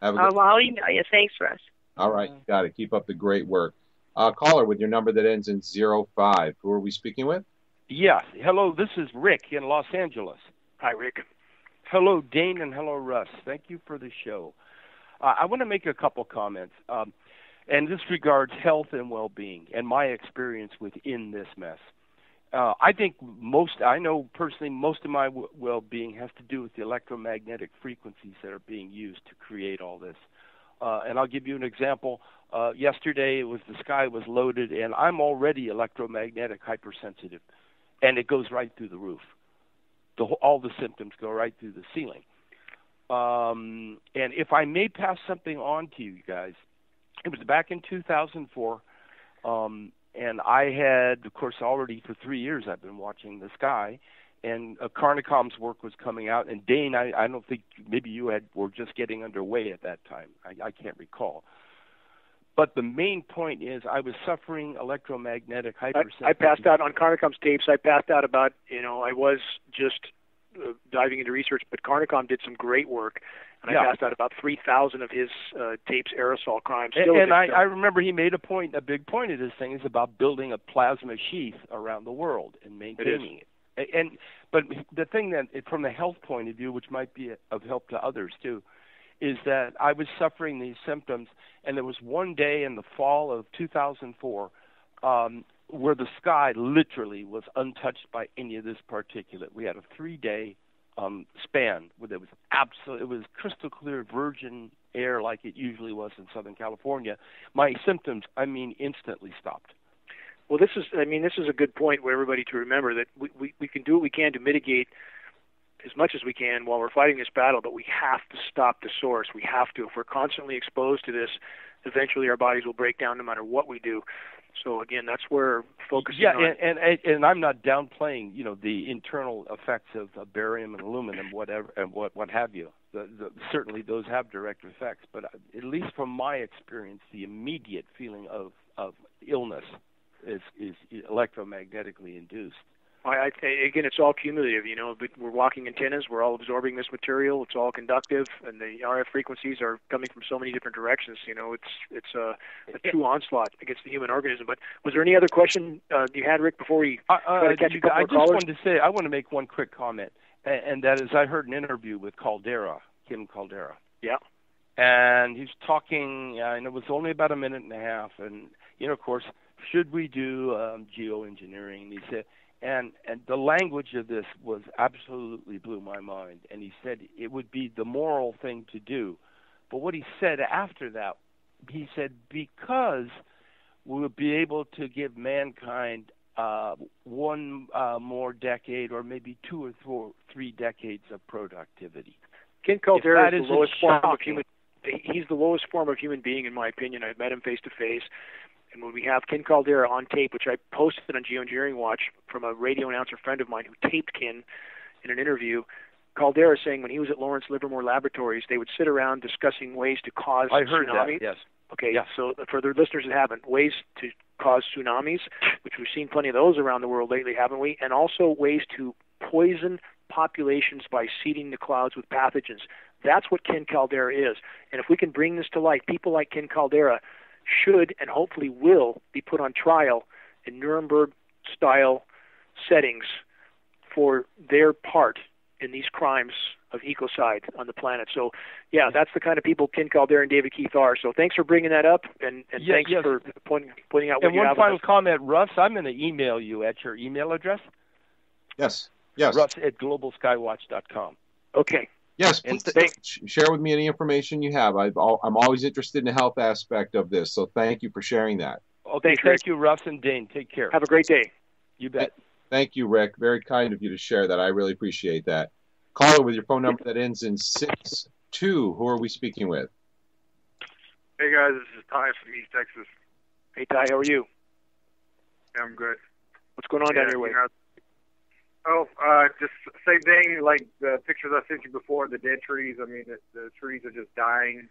S9: I'll email you. Thanks, Russ.
S4: All right. Got it. Keep up the great work. Caller with your number that ends in 05. Who are we speaking with?
S10: Yeah. Hello, this is Rick in Los Angeles.
S5: Hi, Rick.
S10: Hello, Dane, and hello, Russ. Thank you for the show. I want to make a couple comments. And this regards health and well-being and my experience within this mess. I know personally most of my well-being has to do with the electromagnetic frequencies that are being used to create all this. And I'll give you an example. Yesterday, the sky was loaded, and I'm already electromagnetic hypersensitive, and it goes right through the roof. All the symptoms go right through the ceiling. And if I may pass something on to you guys, it was back in 2004, and I had, of course, already for 3 years I've been watching the sky, and Carnicom's work was coming out, and Dane, I don't think maybe you were just getting underway at that time. I can't recall. But the main point is I was suffering electromagnetic hypersensitivity.
S5: I passed out on Carnicom's tapes. I passed out about, I was just diving into research, but Carnicom did some great work. And I passed out about 3,000 of his tapes, aerosol crimes.
S10: And I remember he made a big point of this thing is about building a plasma sheath around the world and maintaining it. But the thing that, from the health point of view, which might be of help to others too, is that I was suffering these symptoms, and there was one day in the fall of 2004 where the sky literally was untouched by any of this particulate. We had a 3-day span where there was it was crystal clear virgin air like it usually was in Southern California. My symptoms, instantly stopped.
S5: Well, this is a good point for everybody to remember that we can do what we can to mitigate as much as we can while we're fighting this battle, but we have to stop the source. We have to. If we're constantly exposed to this, eventually our bodies will break down no matter what we do. So again, that's where focusing
S10: yeah,
S5: on.
S10: and I'm not downplaying, the internal effects of barium and aluminum, whatever, and what have you. Certainly, those have direct effects. But at least from my experience, the immediate feeling of illness is electromagnetically induced.
S5: Again, it's all cumulative. But we're walking antennas. We're all absorbing this material. It's all conductive, and the RF frequencies are coming from so many different directions. It's a true onslaught against the human organism. But was there any other question you had, Rick, before we try to catch a couple
S10: I
S5: more
S10: just
S5: callers?
S10: wanted to say, I want to make one quick comment, and that is, I heard an interview with Kim Caldera.
S5: Yeah.
S10: And he's talking, and it was only about a minute and a half, and of course, should we do geoengineering? And he said. And the language of this was absolutely blew my mind. And he said it would be the moral thing to do. But what he said after that, he said, because we would be able to give mankind one more decade, or maybe 2 or 3 decades of productivity.
S5: Ken Caldera is the lowest form of human. He's the lowest form of human being, in my opinion. I've met him face to face. And when we have Ken Caldera on tape, which I posted on GeoEngineering Watch from a radio announcer friend of mine who taped Ken in an interview, Caldera saying when he was at Lawrence Livermore Laboratories, they would sit around discussing ways to cause tsunamis.
S10: I heard that, yes.
S5: Okay,
S10: yeah.
S5: So for the listeners that haven't, ways to cause tsunamis, which we've seen plenty of those around the world lately, haven't we? And also ways to poison populations by seeding the clouds with pathogens. That's what Ken Caldera is. And if we can bring this to light, people like Ken Caldera should and hopefully will be put on trial in Nuremberg-style settings for their part in these crimes of ecocide on the planet. So, yeah, that's the kind of people Ken Caldera and David Keith are. So thanks for bringing that up, and thanks for pointing out what
S10: and
S5: you have.
S10: And one final comment, Russ, I'm going to email you at your email address.
S4: Yes.
S10: Russ at globalskywatch.com.
S5: Okay.
S4: Yes, please share with me any information you have. I'm always interested in the health aspect of this, so thank you for sharing that.
S10: Okay, thank you, Russ and Dane. Take care.
S5: Have a great day.
S10: You bet.
S4: Thank you, Rick. Very kind of you to share that. I really appreciate that. Caller with your phone number that ends in 62. Who are we speaking with?
S11: Hey, guys. This is Ty from East Texas.
S5: Hey, Ty. How are you?
S11: Yeah, I'm good.
S5: What's going on down your way?
S11: Just same thing, like the pictures I sent you before, the dead trees. I mean, the trees are just dying.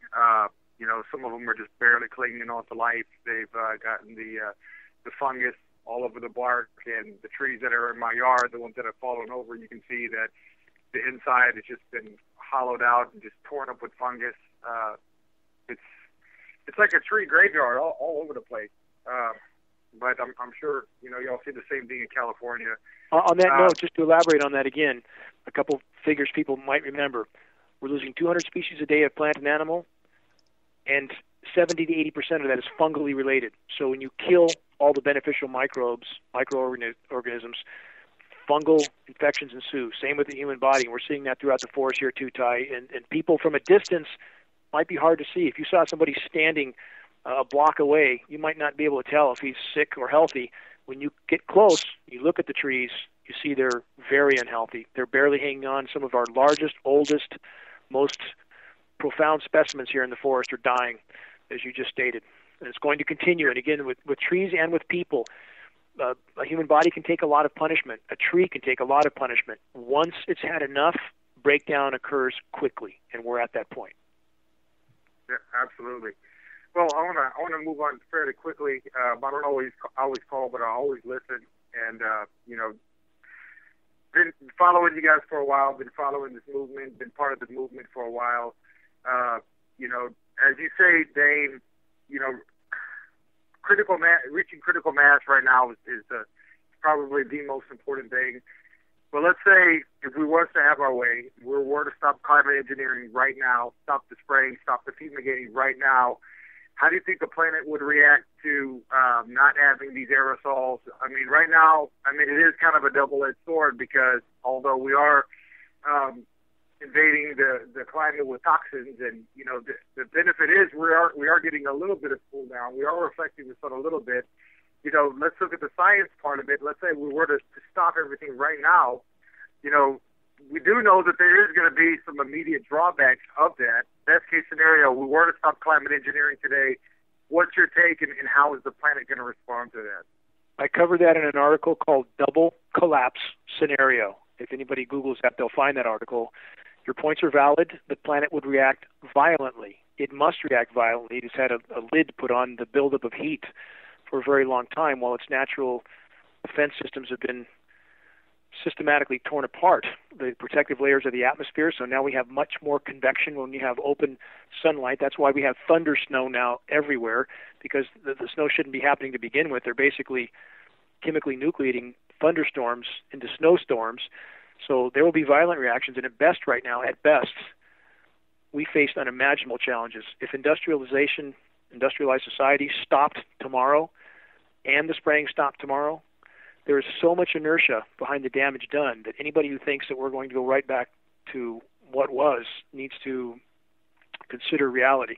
S11: Some of them are just barely clinging on to life. They've gotten the fungus all over the bark, and the trees that are in my yard, the ones that have fallen over, you can see that the inside has just been hollowed out and just torn up with fungus. It's like a tree graveyard all over the place. But I'm sure y'all see the same thing in California.
S5: On that note, just to elaborate on that again, a couple figures people might remember: we're losing 200 species a day of plant and animal, and 70 to 80% of that is fungally related. So when you kill all the beneficial microorganisms, fungal infections ensue. Same with the human body, and we're seeing that throughout the forest here too, Ty. And people from a distance might be hard to see. If you saw somebody standing a block away, you might not be able to tell if he's sick or healthy. When you get close, you look at the trees, you see they're very unhealthy. They're barely hanging on. Some of our largest, oldest, most profound specimens here in the forest are dying, as you just stated. And it's going to continue. And again, with trees and with people, a human body can take a lot of punishment. A tree can take a lot of punishment. Once it's had enough, breakdown occurs quickly, and we're at that point.
S11: Yeah, absolutely. Well, I want to move on fairly quickly. I don't always call, but I always listen. And been following you guys for a while. Been following this movement. Been part of the movement for a while. As you say, Dane, reaching critical mass right now is probably the most important thing. But let's say if we were to have our way, we were to stop climate engineering right now, stop the spraying, stop the fumigating right now. How do you think the planet would react to not having these aerosols? I mean, right now, it is kind of a double-edged sword because although we are invading the climate with toxins, and the benefit is we are getting a little bit of cool down. We are reflecting the sun a little bit. Let's look at the science part of it. Let's say we were to stop everything right now. We do know that there is going to be some immediate drawbacks of that. Best case scenario, we were to stop climate engineering today, what's your take, and how is the planet going to respond to that?
S5: I covered that in an article called Double Collapse Scenario. If anybody Googles that, they'll find that article. Your points are valid. The planet would react violently. It must react violently. It's had a lid put on the buildup of heat for a very long time while its natural defense systems have been systematically torn apart, the protective layers of the atmosphere. So now we have much more convection when you have open sunlight. That's why we have thunder snow now everywhere, because the snow shouldn't be happening to begin with. They're basically chemically nucleating thunderstorms into snowstorms. So there will be violent reactions, and at best, we face unimaginable challenges. If industrialized society stopped tomorrow, and the spraying stopped tomorrow, there is so much inertia behind the damage done that anybody who thinks that we're going to go right back to what was needs to consider reality.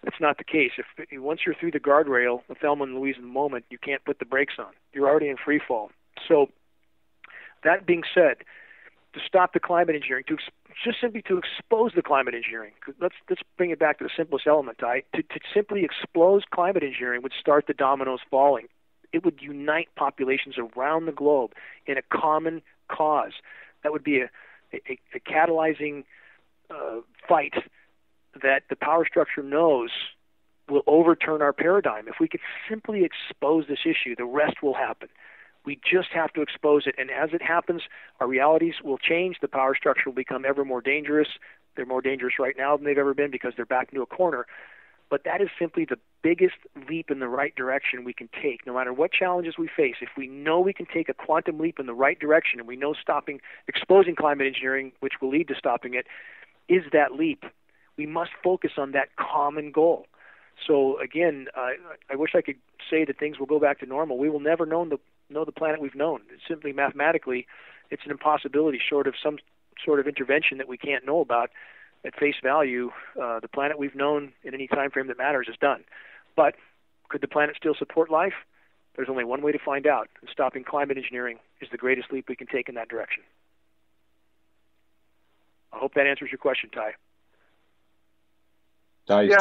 S5: That's not the case. If once you're through the guardrail, the Thelma and Louise in the moment, you can't put the brakes on. You're already in free fall. So that being said, to stop the climate engineering, just simply to expose the climate engineering. Let's bring it back to the simplest element, Ty. To simply expose climate engineering would start the dominoes falling. It would unite populations around the globe in a common cause. That would be a catalyzing fight that the power structure knows will overturn our paradigm. If we could simply expose this issue, the rest will happen. We just have to expose it. And as it happens, our realities will change. The power structure will become ever more dangerous. They're more dangerous right now than they've ever been because they're backed into a corner. But that is simply the biggest leap in the right direction we can take, no matter what challenges we face. If we know we can take a quantum leap in the right direction, and we know exposing climate engineering, which will lead to stopping it, is that leap, we must focus on that common goal. So again, I wish I could say that things will go back to normal. We will never know the planet we've known. It's simply mathematically, it's an impossibility short of some sort of intervention that we can't know about. At face value, the planet we've known in any time frame that matters is done. But could the planet still support life? There's only one way to find out, and stopping climate engineering is the greatest leap we can take in that direction. I hope that answers your question, Ty.
S11: Yeah,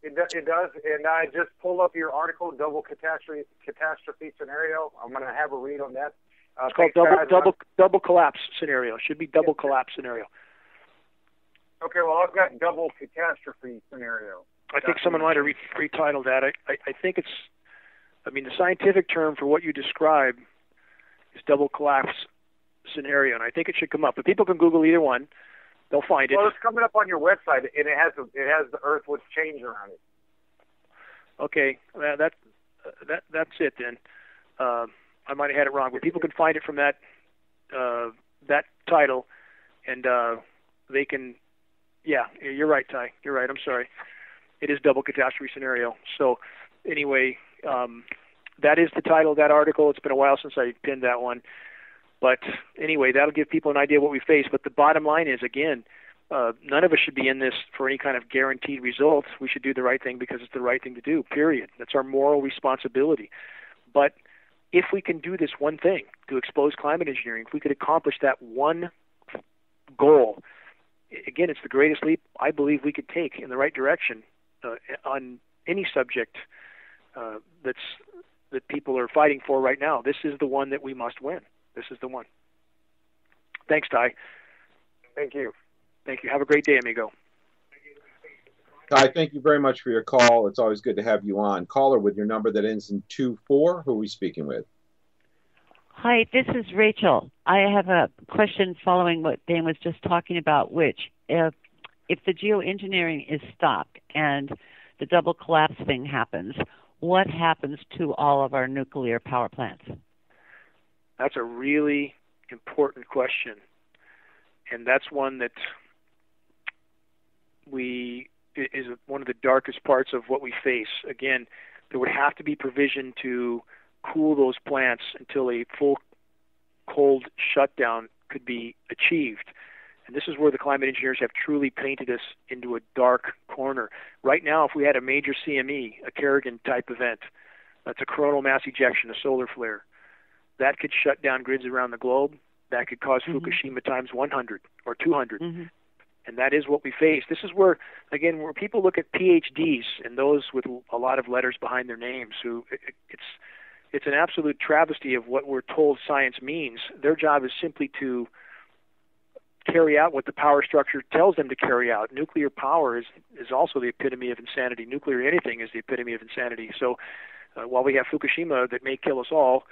S11: it does. And I just pulled up your article, Double Catastrophe Scenario. I'm going to have a read on that.
S5: It's called double collapse scenario. It should be double collapse scenario.
S11: Okay, well, I've got double catastrophe scenario.
S5: I think someone might have retitled that. I think the scientific term for what you describe is double collapse scenario, and I think it should come up. But people can Google either one. They'll find it.
S11: Well, it's coming up on your website, and it has the Earth with change around it.
S5: Okay, that's it then. I might have had it wrong, but people can find it from that title, and they can. Yeah, you're right, Ty. You're right. I'm sorry. It is double catastrophe scenario. So anyway, that is the title of that article. It's been a while since I pinned that one. But anyway, that'll give people an idea of what we face. But the bottom line is, again, none of us should be in this for any kind of guaranteed results. We should do the right thing because it's the right thing to do, period. That's our moral responsibility. But if we can do this one thing, to expose climate engineering, if we could accomplish that one goal, again, it's the greatest leap I believe we could take in the right direction on any subject that people are fighting for right now. This is the one that we must win. This is the one. Thanks, Ty.
S11: Thank you.
S5: Thank you. Have a great day, amigo.
S4: Ty, thank you very much for your call. It's always good to have you on. Caller with your number that ends in 24. Who are we speaking with?
S12: Hi, this is Rachel. I have a question following what Dane was just talking about, which if the geoengineering is stopped and the double collapse thing happens, what happens to all of our nuclear power plants?
S5: That's a really important question. And that's one that is one of the darkest parts of what we face. Again, there would have to be provision to cool those plants until a full cold shutdown could be achieved. And this is where the climate engineers have truly painted us into a dark corner. Right now, if we had a major CME, a Kerrigan-type event, that's a coronal mass ejection, a solar flare, that could shut down grids around the globe. That could cause Fukushima times 100 or 200. And that is what we face. This is where, again, where people look at PhDs and those with a lot of letters behind their names, it's an absolute travesty of what we're told science means. Their job is simply to carry out what the power structure tells them to carry out. Nuclear power is also the epitome of insanity. Nuclear anything is the epitome of insanity. So while we have Fukushima that may kill us all,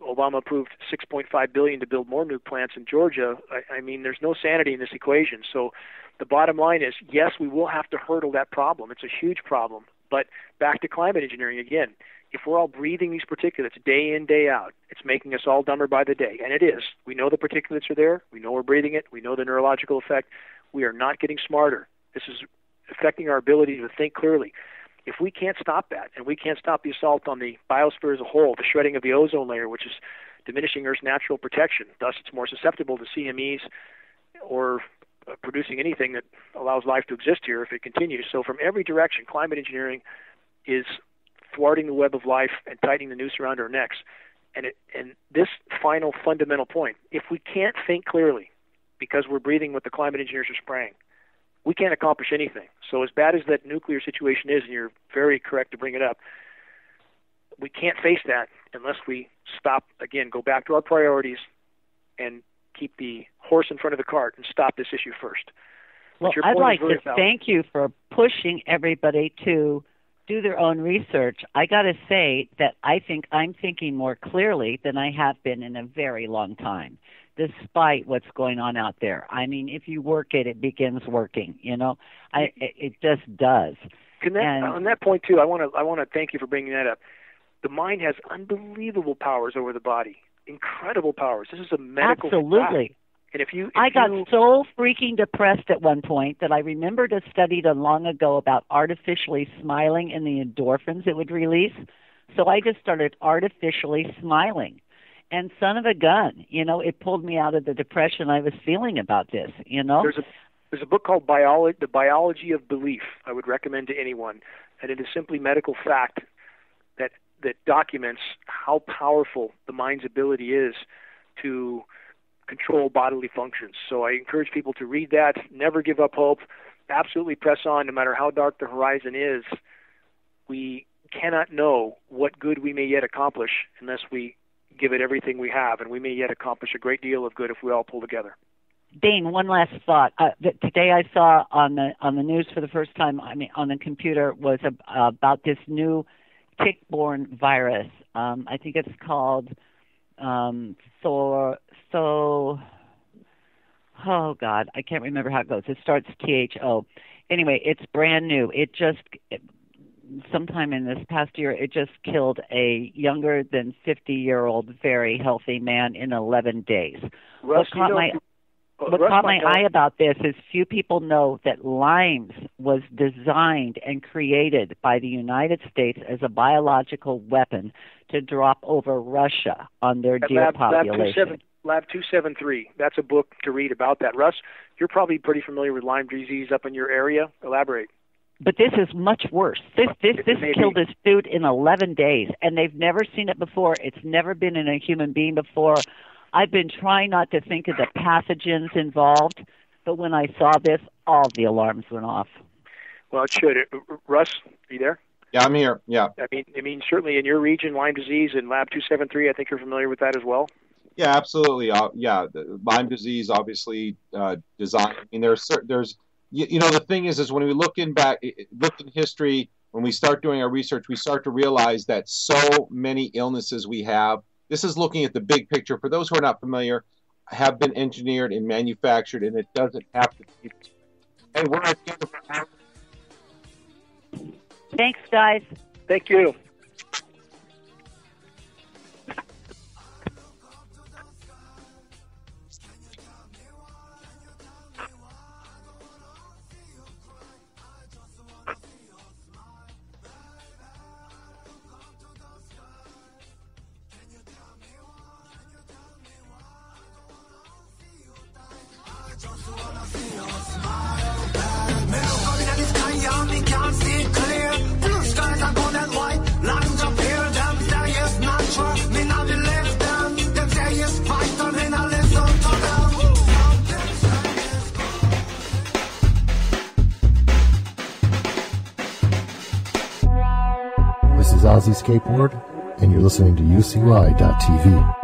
S5: Obama approved $6.5 billion to build more nuke plants in Georgia. I mean, there's no sanity in this equation. So the bottom line is, yes, we will have to hurdle that problem. It's a huge problem. But back to climate engineering again. If we're all breathing these particulates day in, day out, it's making us all dumber by the day. And it is. We know the particulates are there. We know we're breathing it. We know the neurological effect. We are not getting smarter. This is affecting our ability to think clearly. If we can't stop that, and we can't stop the assault on the biosphere as a whole, the shredding of the ozone layer, which is diminishing Earth's natural protection, thus it's more susceptible to CMEs or producing anything that allows life to exist here if it continues. So from every direction, climate engineering is thwarting the web of life and tightening the noose around our necks. And this final fundamental point, if we can't think clearly because we're breathing what the climate engineers are spraying, we can't accomplish anything. So as bad as that nuclear situation is, and you're very correct to bring it up, we can't face that unless we stop, again, go back to our priorities and keep the horse in front of the cart and stop this issue first.
S12: Well, I'd like to thank you for pushing everybody to do their own research. I got to say that I think I'm thinking more clearly than I have been in a very long time, despite what's going on out there. I mean, if you work it, it begins working. You know, it just does.
S5: On that point too, I want to thank you for bringing that up. The mind has unbelievable powers over the body, incredible powers. This is a medical
S12: absolutely.
S5: Fact. And if
S12: I got so freaking depressed at one point that I remembered a study done long ago about artificially smiling and the endorphins it would release. So I just started artificially smiling. And son of a gun, you know, it pulled me out of the depression I was feeling about this, you know.
S5: There's a book called The Biology of Belief I would recommend to anyone. And it is simply medical fact that documents how powerful the mind's ability is to control bodily functions. So I encourage people to read that, never give up hope, absolutely press on no matter how dark the horizon is. We cannot know what good we may yet accomplish unless we give it everything we have, and we may yet accomplish a great deal of good if we all pull together.
S12: Dane, one last thought. Today I saw on the news for the first time, I mean, on the computer, was about this new tick-borne virus. I think it's called oh God, I can't remember how it goes. It starts THO. Anyway, it's brand new. Sometime in this past year, it just killed a younger than 50-year-old, very healthy man in 11 days.
S5: Russ,
S12: what caught my eye about this is few people know that Lyme's was designed and created by the United States as a biological weapon to drop over Russia on their deer population.
S5: Lab 273. That's a book to read about that. Russ, you're probably pretty familiar with Lyme disease up in your area. Elaborate.
S12: But this is much worse. This killed this dude in 11 days, and they've never seen it before. It's never been in a human being before. I've been trying not to think of the pathogens involved, but when I saw this, all the alarms went off.
S5: Well, it should. Russ, are you there?
S4: Yeah, I'm here. Yeah.
S5: I mean, certainly in your region, Lyme disease and Lab 273, I think you're familiar with that as well.
S4: Yeah, absolutely. The Lyme disease, obviously, designed. I mean, there's the thing is when we look in history, when we start doing our research, we start to realize that so many illnesses we have. This is looking at the big picture. For those who are not familiar, have been engineered and manufactured, and it doesn't have to be. And we're at the end of our...
S12: Thanks, guys.
S5: Thank you.
S3: Can't see clear. Blue skies are gold and white.
S13: Aussie Skateboard, and you're listening to UCY.tv.